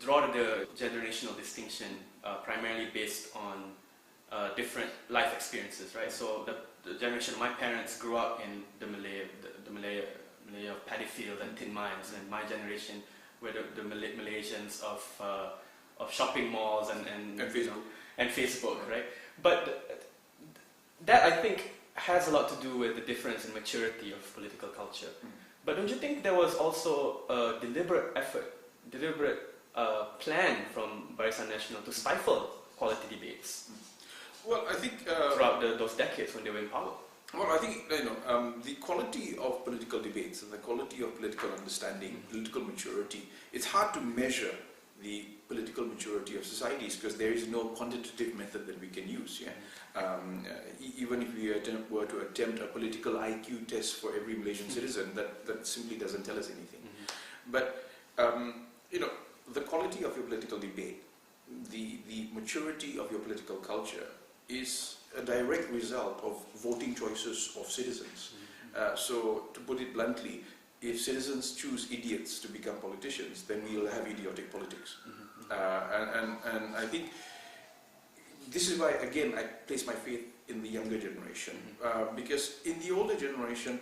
draw the generational distinction primarily based on different life experiences, right? So the generation of my parents grew up in the Malay of paddy fields and tin mines, and my generation were the Malaysians of shopping malls and Facebook. You know, and Facebook, right? But that, I think, has a lot to do with the difference in maturity of political culture. But don't you think there was also a deliberate effort, plan from Barisan Nasional to stifle quality debates? Well, I think throughout those decades when they were in power. Well, I think the quality of political debates and the quality of political understanding, political maturity. It's hard to measure the political maturity of societies because there is no quantitative method that we can use. Yeah, even if we were to attempt a political IQ test for every Malaysian citizen, that simply doesn't tell us anything. But the quality of your political debate, the maturity of your political culture is a direct result of voting choices of citizens. So, to put it bluntly, if citizens choose idiots to become politicians, then we'll have idiotic politics. And I think this is why, again, I place my faith in the younger generation. Because in the older generation,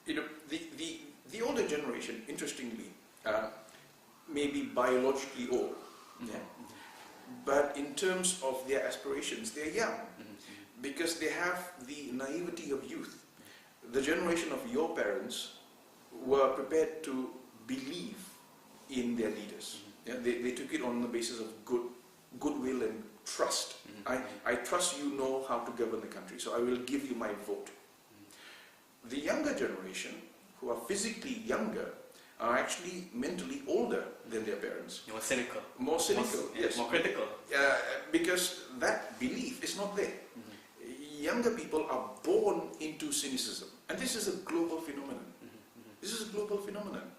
the older generation, interestingly, may be biologically old. But in terms of their aspirations, they're young. Because they have the naivety of youth. The generation of your parents were prepared to believe in their leaders. They took it on the basis of goodwill and trust. I trust you know how to govern the country, so I will give you my vote. The younger generation, who are physically younger, are actually mentally older than their parents. More cynical. More cynical, yes. More critical. Because that belief is not there. Younger people are born into cynicism. And this is a global phenomenon. This is a global phenomenon.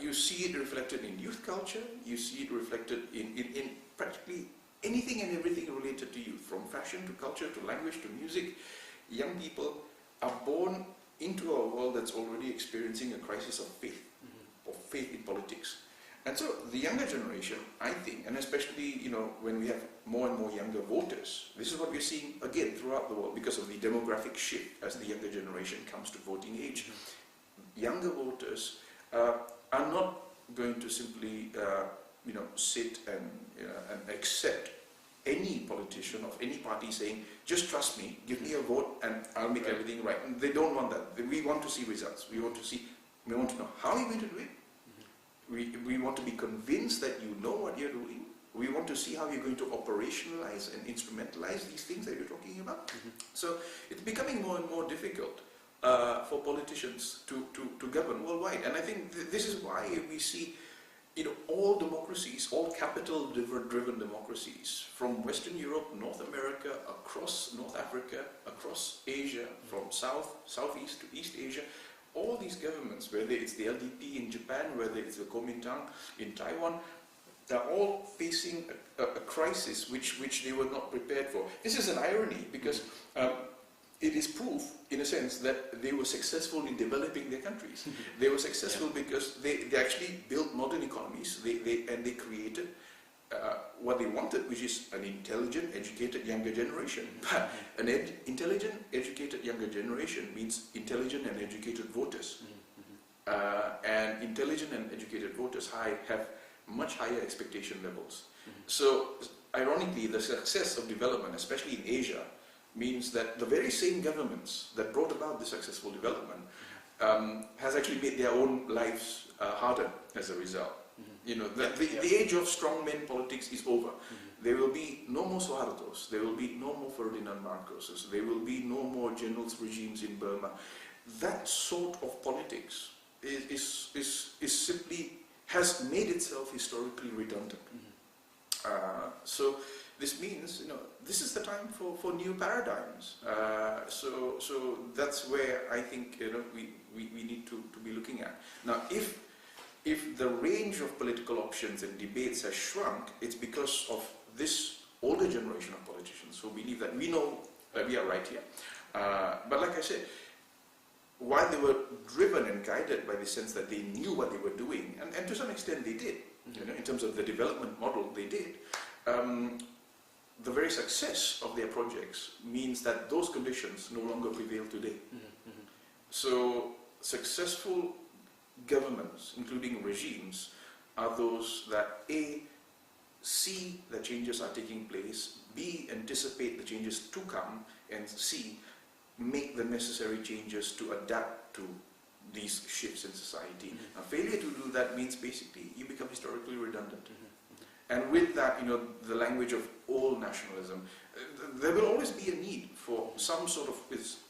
You see it reflected in youth culture. You see it reflected in practically anything and everything related to youth, from fashion to culture to language to music. Young people are born into a world that's already experiencing a crisis of faith, of faith in politics. And so the younger generation, I think, and especially when we have more and more younger voters, this is what we're seeing again throughout the world because of the demographic shift as the younger generation comes to voting age. Younger voters are not going to simply sit and accept any politician of any party saying, just trust me, give me a vote and I'll make everything right. And they don't want that. We want to see results. We want to know how you're going to do it. We want to be convinced that you know what you're doing. We want to see how you're going to operationalize and instrumentalize these things that you're talking about. So it's becoming more and more difficult for politicians to govern worldwide. And I think this is why we see all democracies, all capital-driven democracies, from Western Europe, North America, across North Africa, across Asia, from Southeast to East Asia, all these governments, whether it's the LDP in Japan, whether it's the Kuomintang in Taiwan, they're all facing a crisis which they were not prepared for. This is an irony because it is proof, in a sense, that they were successful in developing their countries. They were successful because they actually built modern economies and they created what they wanted, which is an intelligent, educated younger generation. But an intelligent, educated younger generation means intelligent and educated voters. And intelligent and educated voters have much higher expectation levels. So, ironically, the success of development, especially in Asia, means that the very same governments that brought about this successful development has actually made their own lives harder as a result. The age of strongman politics is over. There will be no more Suhartos. There will be no more Ferdinand Marcoses. There will be no more generals regimes in Burma. That sort of politics is simply has made itself historically redundant. So this means this is the time for new paradigms. So that's where I think we need to be looking at. Now, if the range of political options and debates has shrunk, it's because of this older generation of politicians who believe that we know that we are right here. But like I said, while they were driven and guided by the sense that they knew what they were doing, and to some extent they did, you know, in terms of the development model they did, the very success of their projects means that those conditions no longer prevail today. So successful governments, including regimes, are those that A, see that changes are taking place, B, anticipate the changes to come, and C, make the necessary changes to adapt to these shifts in society. Now, failure to do that means basically you become historically redundant. And with that, you know, the language of all nationalism, there will always be a need for some sort of,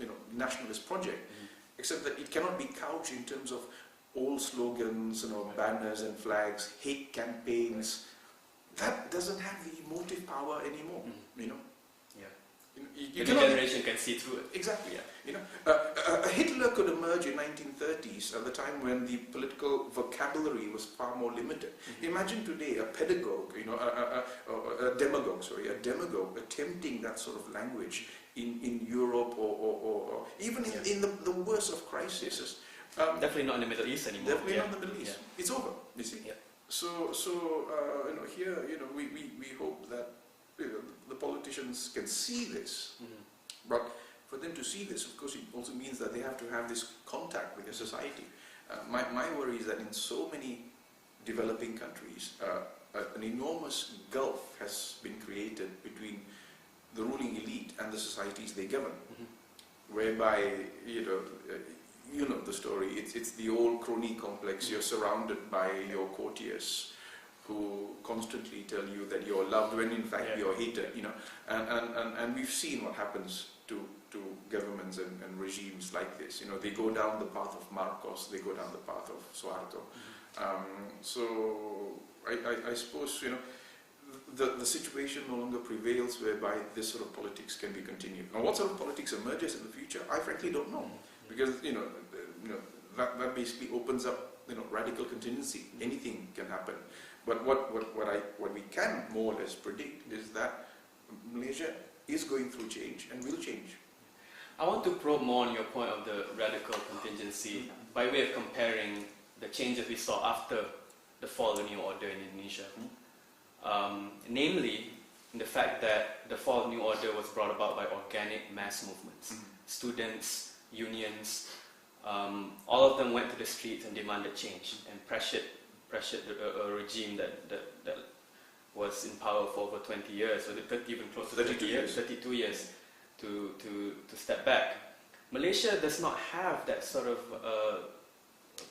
you know, nationalist project, except that it cannot be couched in terms of old slogans, you know, banners and flags, hate campaigns. That doesn't have the emotive power anymore, you know. The new generation can see through it. Exactly. You know, Hitler could emerge in 1930s at the time when the political vocabulary was far more limited. Imagine today a pedagogue, you know, a demagogue attempting that sort of language in Europe or even in the worst of crises. Definitely not in the Middle East anymore. Definitely not in the Middle East. It's over. You see. So you know, here, you know, we hope that, you know, the politicians can see this, but for them to see this, of course, it also means that they have to have this contact with the society. My worry is that in so many developing countries, an enormous gulf has been created between the ruling elite and the societies they govern, whereby, you know the story. It's the old crony complex. You're surrounded by your courtiers, who constantly tell you that you're loved when in fact you're hated, you know, and we've seen what happens to governments and regimes like this. You know, they go down the path of Marcos, they go down the path of Suharto. So I suppose, you know, the situation no longer prevails whereby this sort of politics can be continued. Now, what sort of politics emerges in the future, I frankly don't know, because you know that basically opens up, you know, radical contingency. Anything can happen. But what we can more or less predict is that Malaysia is going through change and will change. I want to probe more on your point of the radical contingency by way of comparing the changes we saw after the fall of the new order in Indonesia. Namely, the fact that the fall of the new order was brought about by organic mass movements. Students, unions, all of them went to the streets and demanded change and pressured a regime that was in power for over 20 years, or even close to 32 years, to step back. Malaysia does not have that sort of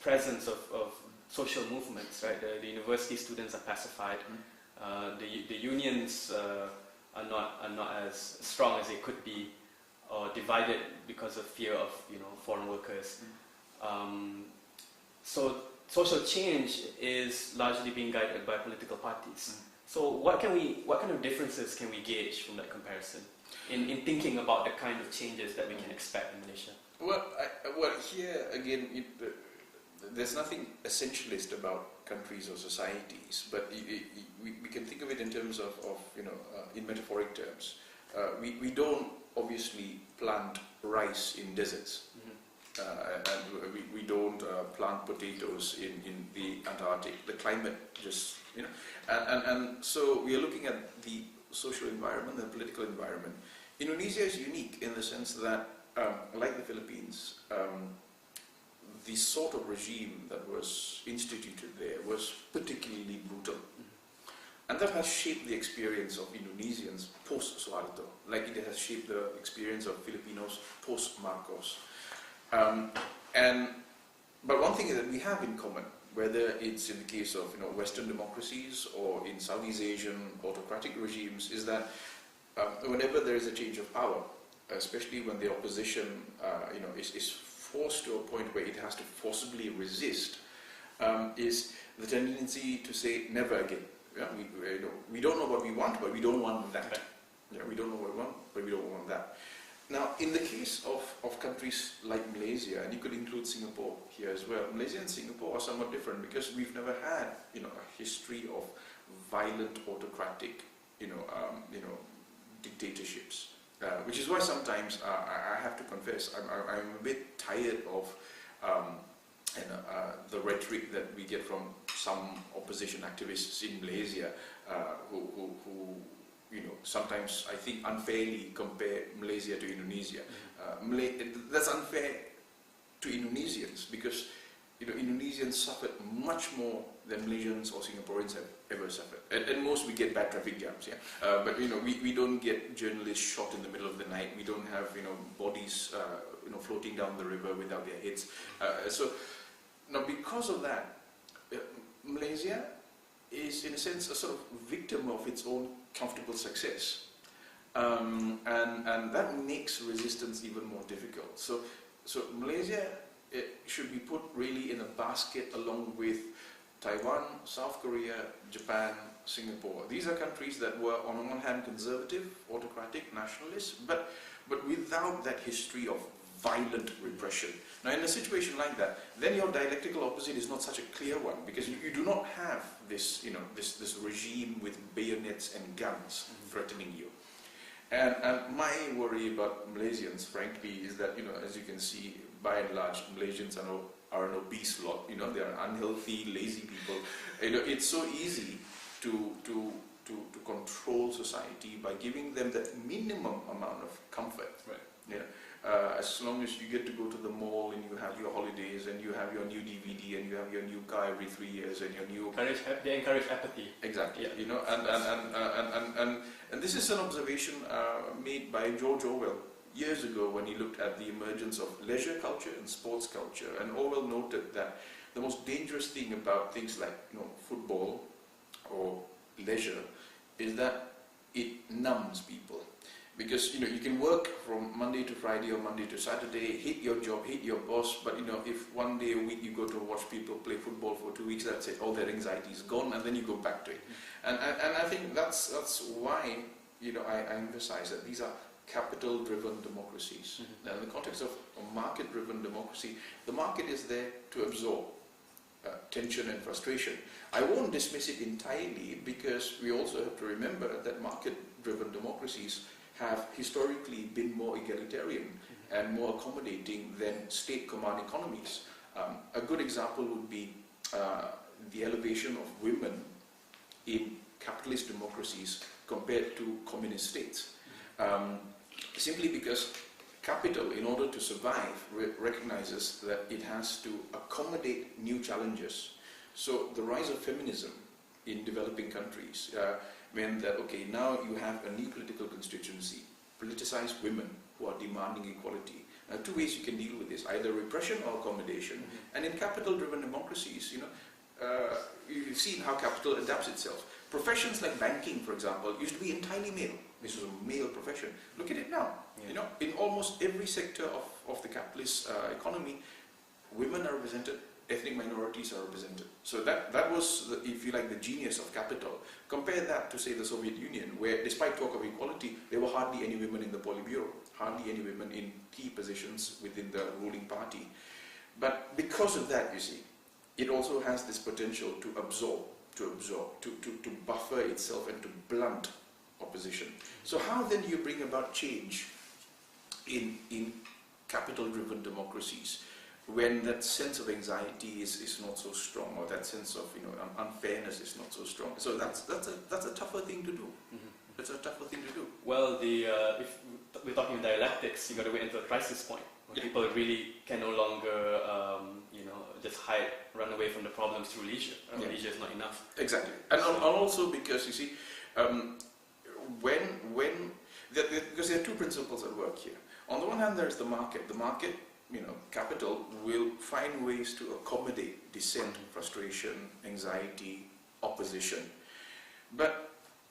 presence of social movements, right? The university students are pacified. The unions are not as strong as they could be, or divided because of fear of, you know, foreign workers. So social change is largely being guided by political parties. So what kind of differences can we gauge from that comparison in thinking about the kind of changes that we can expect in Malaysia? Well, here again, there's nothing essentialist about countries or societies, but we can think of it in terms of you know, in metaphoric terms. We don't obviously plant rice in deserts. And we don't plant potatoes in the Antarctic. The climate just, you know, and so we are looking at the social environment, the political environment. Indonesia is unique in the sense that, like the Philippines, the sort of regime that was instituted there was particularly brutal. And that has shaped the experience of Indonesians post-Suharto, like it has shaped the experience of Filipinos post-Marcos. But one thing that we have in common, whether it's in the case of, you know, Western democracies or in Southeast Asian autocratic regimes, is that whenever there is a change of power, especially when the opposition you know, is forced to a point where it has to forcibly resist, is the tendency to say never again. Yeah, we don't know what we want, but we don't want that. Yeah, we don't know what we want, but we don't want that. Now, in the case of countries like Malaysia, and you could include Singapore here as well, Malaysia and Singapore are somewhat different because we've never had, you know, a history of violent autocratic, you know, dictatorships. Which is why sometimes I have to confess I'm a bit tired of the rhetoric that we get from some opposition activists in Malaysia who sometimes I think unfairly compare Malaysia to Indonesia. That's unfair to Indonesians because Indonesians suffered much more than Malaysians or Singaporeans have ever suffered. And most we get bad traffic jams, yeah. But we don't get journalists shot in the middle of the night. We don't have bodies floating down the river without their heads. So now because of that, Malaysia is in a sense a sort of victim of its own comfortable success, and that makes resistance even more difficult. So Malaysia should be put really in a basket along with Taiwan, South Korea, Japan, Singapore. These are countries that were on the one hand conservative, autocratic, nationalist, but without that history of violent repression. Now in a situation like that, then your dialectical opposite is not such a clear one, because you do not have this regime with bayonets and guns threatening you. And my worry about Malaysians, frankly, is that as you can see, by and large, Malaysians are an obese lot. They are unhealthy, lazy people. It's so easy to control society by giving them that minimum amount of comfort. Right. Yeah. As long as you get to go to the mall and you have your holidays and you have your new DVD and you have your new car every 3 years and your new... They encourage apathy. Exactly. Yeah. And this is an observation made by George Orwell years ago when he looked at the emergence of leisure culture and sports culture. And Orwell noted that the most dangerous thing about things like football or leisure is that it numbs people. Because you can work from Monday to Friday or Monday to Saturday, hate your job, hate your boss, but if one day a week you go to watch people play football for 2 weeks, that's it, all their anxiety is gone, and then you go back to it. And I think that's why I emphasize that these are capital-driven democracies. Now, in the context of a market-driven democracy, the market is there to absorb tension and frustration. I won't dismiss it entirely, because we also have to remember that market-driven democracies have historically been more egalitarian and more accommodating than state-command economies. A good example would be the elevation of women in capitalist democracies compared to communist states. Simply because capital, in order to survive, recognizes that it has to accommodate new challenges. So the rise of feminism in developing countries meant that, okay, now you have a new political constituency, politicized women who are demanding equality. Now, two ways you can deal with this, either repression or accommodation. And in capital-driven democracies, you've seen how capital adapts itself. Professions like banking, for example, used to be entirely male. This was a male profession. Look at it now. Yeah. In almost every sector of the capitalist economy, women are represented, ethnic minorities are represented. So that was, if you like, the genius of capital. Compare that to, say, the Soviet Union, where despite talk of equality, there were hardly any women in the Politburo, hardly any women in key positions within the ruling party. But because of that, you see, it also has this potential to absorb, to buffer itself and to blunt opposition. So how then do you bring about change in capital-driven democracies when that sense of anxiety is not so strong, or that sense of unfairness is not so strong? So that's a tougher thing to do. It's a tougher thing to do. Well, if we're talking dialectics, you got to wait until a crisis point when people really can no longer just run away from the problems through leisure. Leisure is not enough. Exactly, and also because you see, because there are two principles at work here. On the one hand, there is the market. The market, capital will find ways to accommodate dissent, frustration, anxiety, opposition. But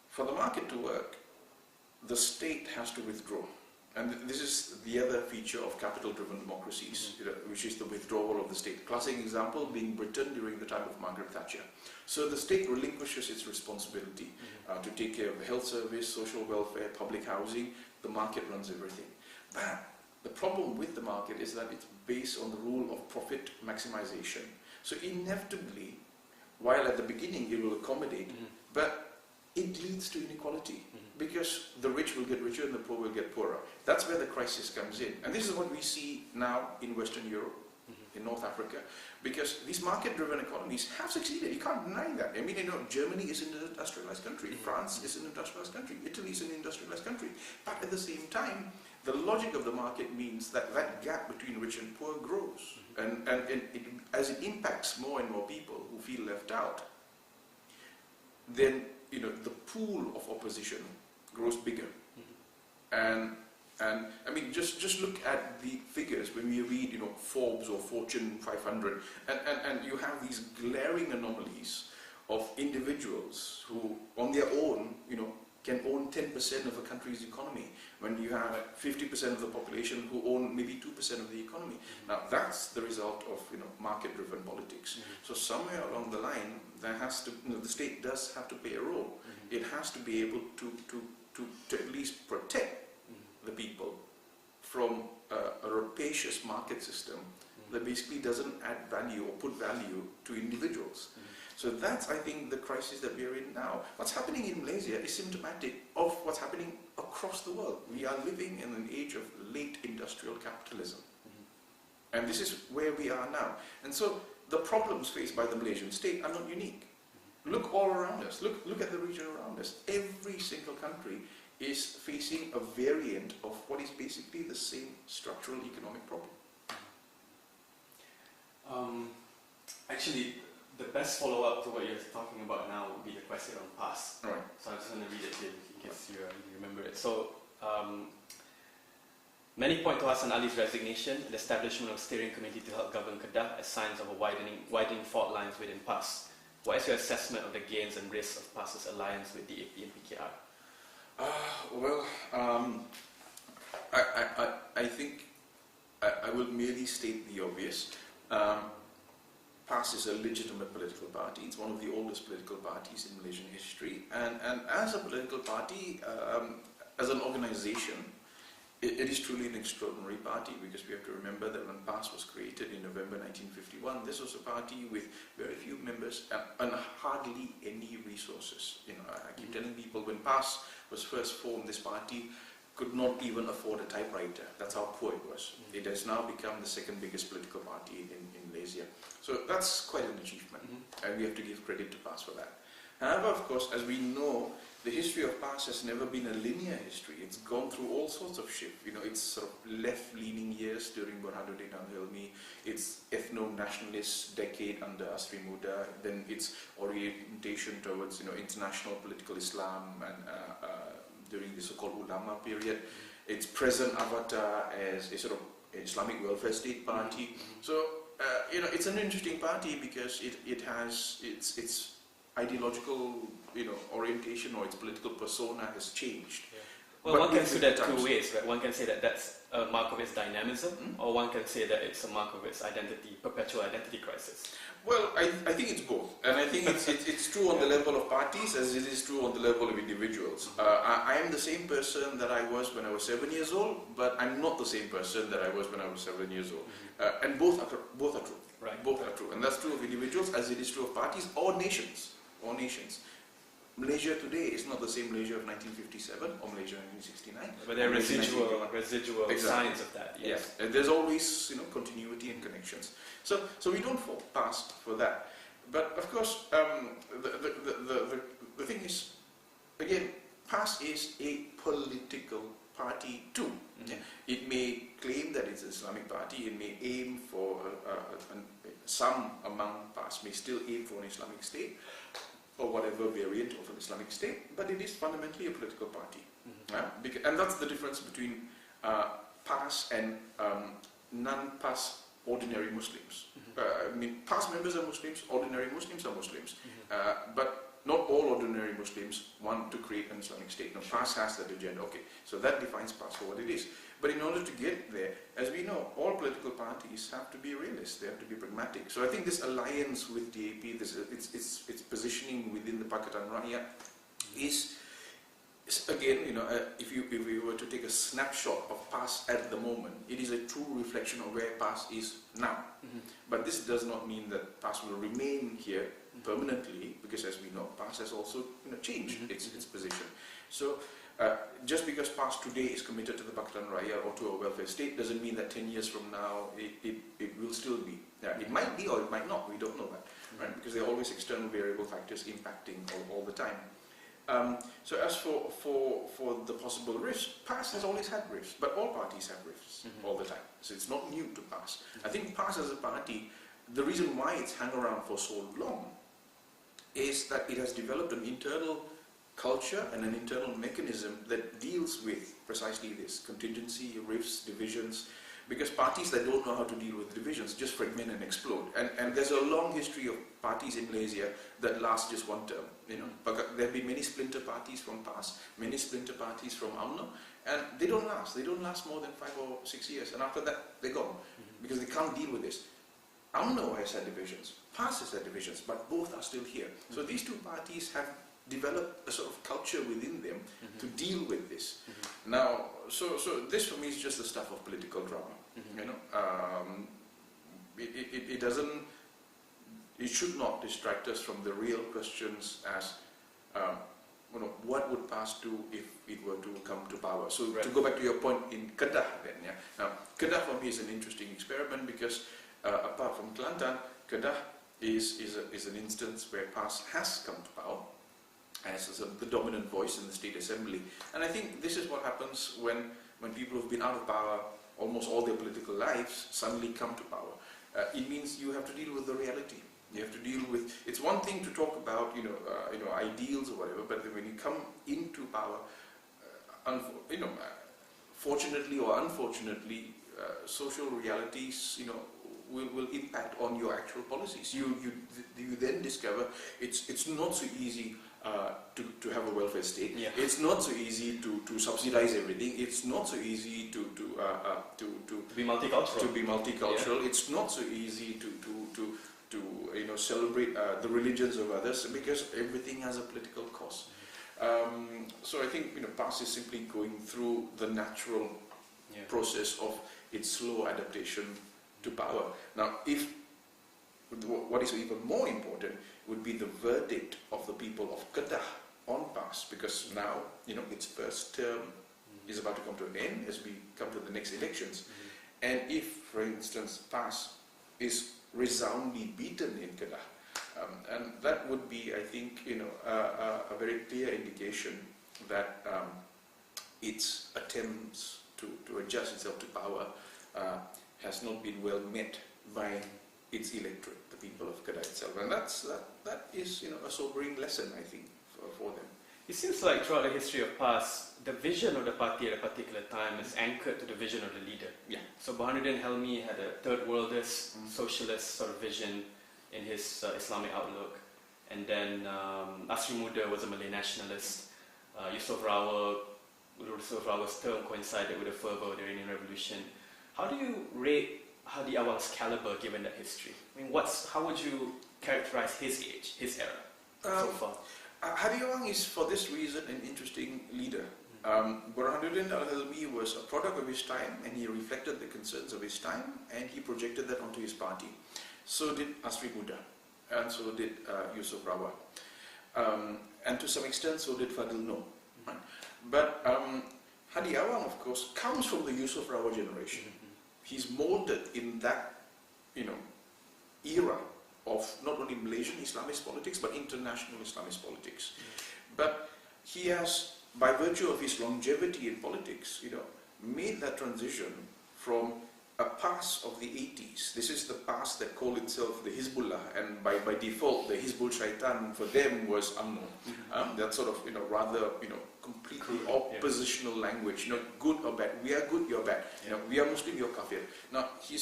for the market to work, the state has to withdraw. And this is the other feature of capital-driven democracies, which is the withdrawal of the state. Classic example being Britain during the time of Margaret Thatcher. So the state relinquishes its responsibility to take care of the health service, social welfare, public housing. The market runs everything. But the problem with the market is that it's based on the rule of profit maximization. So inevitably, while at the beginning it will accommodate, but it leads to inequality, because the rich will get richer and the poor will get poorer. That's where the crisis comes in. And this is what we see now in Western Europe, in North Africa, because these market-driven economies have succeeded. You can't deny that. I mean, Germany is an industrialized country, France is an industrialized country, Italy is an industrialized country. But at the same time, the logic of the market means that that gap between rich and poor grows. And as it impacts more and more people who feel left out, then the pool of opposition grows bigger. And I mean, just look at the figures when we read, Forbes or Fortune 500, and you have these glaring anomalies of individuals who, on their own, can own 10% of a country's economy, when you have 50% of the population who own maybe 2% of the economy. Now, that's the result of market-driven politics. So somewhere along the line, there has to, the state does have to play a role. It has to be able to at least protect the people from a rapacious market system that basically doesn't add value or put value to individuals. So that's, I think, the crisis that we are in now. What's happening in Malaysia is symptomatic of what's happening across the world. We are living in an age of late industrial capitalism. And this is where we are now. And so the problems faced by the Malaysian state are not unique. Look all around us. Look at the region around us. Every single country is facing a variant of what is basically the same structural economic problem. Actually, the best follow-up to what you're talking about now would be the question on PAS. Right. So I'm just going to read it to you in case you remember it. So, many point to Hassan Ali's resignation and establishment of steering committee to help govern Kedah as signs of a widening fault lines within PAS. What is your assessment of the gains and risks of PAS's alliance with DAP and PKR? I think I will merely state the obvious. PAS is a legitimate political party. It's one of the oldest political parties in Malaysian history. And as a political party, as an organization, it is truly an extraordinary party, because we have to remember that when PAS was created in November 1951, this was a party with very few members and hardly any resources. I keep telling people, when PAS was first formed, this party could not even afford a typewriter. That's how poor it was. It has now become the second biggest political party in Malaysia. So that's quite an achievement, and we have to give credit to PAS for that. However, of course, as we know, the history of PAS has never been a linear history. It's gone through all sorts of shift. It's sort of left-leaning years during Burhanuddin al-Hilmi, its ethno-nationalist decade under Asri Muda, then its orientation towards international political Islam, and during the so-called Ulama period, its present avatar as a sort of Islamic welfare state party. So it's an interesting party because it has its ideological orientation, or its political persona has changed. Yeah. Well, one can see that two ways, right? One can say that that's a mark of its dynamism, or one can say that it's a mark of its identity, perpetual identity crisis. Well, I think it's both, and I think it's true on the level of parties as it is true on the level of individuals. I am the same person that I was when I was 7 years old, but I'm not the same person that I was when I was 7 years old. And both are true. Right. Both are true, and that's true of individuals as it is true of parties or nations. Malaysia today is not the same Malaysia of 1957 or Malaysia of 1969. But there are residual signs of that. Yes. And there's always continuity and connections. So we don't fall past for that. But of course, the thing is, again, PAS is a political party too. It may claim that it's an Islamic party. It may aim for some among PAS may still aim for an Islamic state, or whatever variant of an Islamic state, but it is fundamentally a political party. And that's the difference between PAS and non-PAS ordinary Muslims. I mean, PAS members are Muslims, ordinary Muslims are Muslims, but not all ordinary Muslims want to create an Islamic state. Now, PAS has that agenda. Okay, so that defines PAS for what it is. But in order to get there, as we know, all political parties have to be realists. They have to be pragmatic. So I think this alliance with DAP, its positioning within the Pakatan Rakyat is again, if we were to take a snapshot of PAS at the moment, it is a true reflection of where PAS is now. But this does not mean that PAS will remain here permanently, because as we know, PAS has also changed its position. So just because PAS today is committed to the Pakatan Raya or to a welfare state doesn't mean that 10 years from now it will still be. It might be or it might not, we don't know that, right? Because there are always external variable factors impacting all the time. So as for the possible rifts, PAS has always had rifts, but all parties have rifts all the time. So it's not new to PAS. I think PAS as a party, the reason why it's hung around for so long is that it has developed an internal culture and an internal mechanism that deals with precisely this, contingency, rifts, divisions, because parties that don't know how to deal with divisions just fragment and explode. And there's a long history of parties in Malaysia that last just one term. There have been many splinter parties from PAS, many splinter parties from UMNO, and they don't last. They don't last more than 5 or 6 years, and after that they're gone because they can't deal with this. UMNO has had divisions, PAS has had divisions, but both are still here. So these two parties have developed a sort of culture within them to deal with this. Now, so this for me is just the stuff of political drama. It should not distract us from the real questions as what would PAS do if it were to come to power. So to go back to your point in Kedah then, now Kedah for me is an interesting experiment because apart from Kelantan, Kedah is an instance where PAS has come to power as the dominant voice in the state assembly. And I think this is what happens when people who've been out of power almost all their political lives suddenly come to power. It means you have to deal with the reality. You have to deal with, it's one thing to talk about, ideals or whatever, but when you come into power, fortunately or unfortunately, social realities, will impact on your actual policies. You then discover it's not so easy to have a welfare state. Yeah. It's not so easy to subsidize everything. It's not so easy to be multicultural. To be multicultural. Yeah. It's not so easy to celebrate the religions of others because everything has a political cost. So I think PAS is simply going through the natural process of its slow adaptation to power. Now, what is even more important would be the verdict of the people of Kedah on PAS, because now its first term is about to come to an end as we come to the next elections. And if, for instance, PAS is resoundingly beaten in Kedah, and that would be, I think, a very clear indication that its attempts to adjust itself to power has not been well met by its electorate, the people of Kedah itself, and that is a sobering lesson, I think, for them. It seems like throughout the history of PAS, the vision of the party at a particular time is anchored to the vision of the leader. Yeah. So Burhanuddin Helmi had a third worldist, socialist sort of vision in his Islamic outlook, and then Asri Muda was a Malay nationalist. Yusof Rawa's term coincided with the fervour of the Iranian Revolution. How do you rate Hadi Awang's caliber given that history? I mean, how would you characterize his age, his era, so far? Hadi Awang is, for this reason, an interesting leader. Burhanuddin Al-Helmi was a product of his time, and he reflected the concerns of his time, and he projected that onto his party. So did Asri Muda, and so did Yusof Rawa. And to some extent, so did Fadil Noor. Right? But Hadi Awang, of course, comes from the Yusof Rawa generation. He's molded in that, era of not only Malaysian Islamist politics, but international Islamist politics. But he has, by virtue of his longevity in politics, made that transition from a PAS of the 80s. This is the PAS that called itself the Hizbullah, and by default, the Hizbul Shaitan for them was UMNO. That sort of, rather, completely oppositional language. Good or bad. We are good, you're bad. We are Muslim, you're kafir. Now, he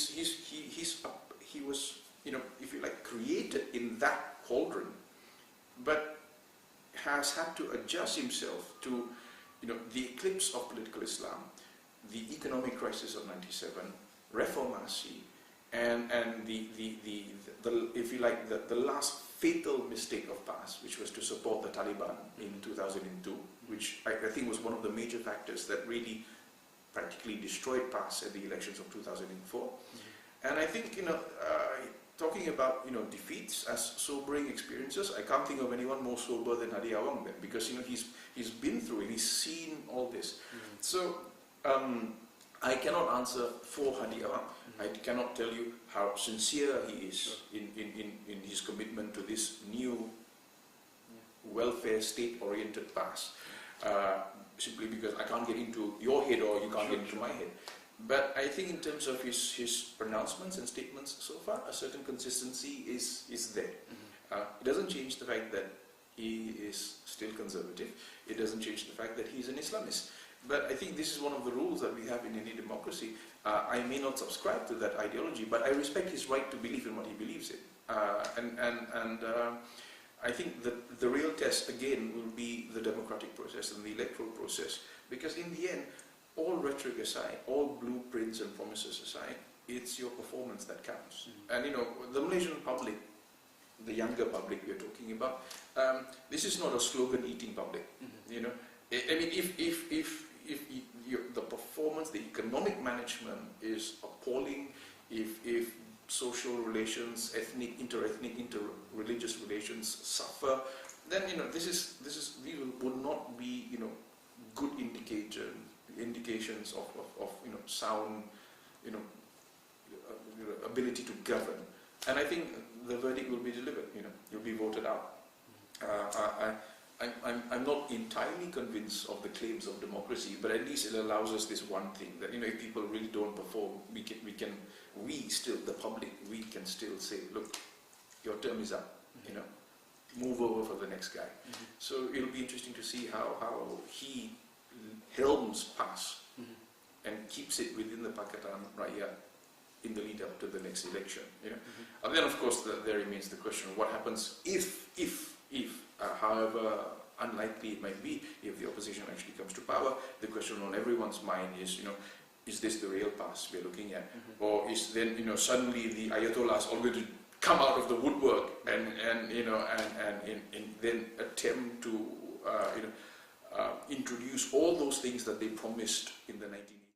was, if you like, created in that cauldron, but has had to adjust himself to, the eclipse of political Islam, the economic crisis of '97, reformasi, and the if you like, the last fatal mistake of PAS, which was to support the Taliban in 2002, which I think was one of the major factors that really practically destroyed PAS at the elections of 2004. And I think, talking about, you know, defeats as sobering experiences, I can't think of anyone more sober than Hadi Awang then, because, you know, he's been through it, he's seen all this. So I cannot answer for Hadi Awang. I cannot tell you how sincere he is in his commitment to this new welfare state-oriented pass. Simply because I can't get into your head or you can't get into my head. But I think in terms of his pronouncements and statements so far, a certain consistency is there. It doesn't change the fact that he is still conservative. It doesn't change the fact that he's an Islamist. But I think this is one of the rules that we have in any democracy. I may not subscribe to that ideology, but I respect his right to believe in what he believes in. I think that the real test, again, will be the democratic process and the electoral process. Because in the end, all rhetoric aside, all blueprints and promises aside, it's your performance that counts. And, you know, the Malaysian public, the younger public we're talking about, this is not a slogan-eating public. You know, I mean, if the performance, the economic management is appalling, if social relations, ethnic, inter-religious relations suffer, then, you know, these would not be, you know, good indications of you know, sound, you know, ability to govern. And I think the verdict will be delivered. You know, you'll be voted out. I'm not entirely convinced of the claims of democracy, but at least it allows us this one thing, that, you know, if people really don't perform, the public, we can still say, look, your term is up, you know, move over for the next guy. So it'll be interesting to see how he helms pass and keeps it within the Pakatan Rakyat in the lead up to the next election. You know, and then of course there remains the question: what happens if however unlikely it might be, if the opposition actually comes to power? The question on everyone's mind is, you know, is this the real pass we're looking at, or is then, you know, suddenly the Ayatollahs all going to come out of the woodwork and then attempt to introduce all those things that they promised in the 1980s?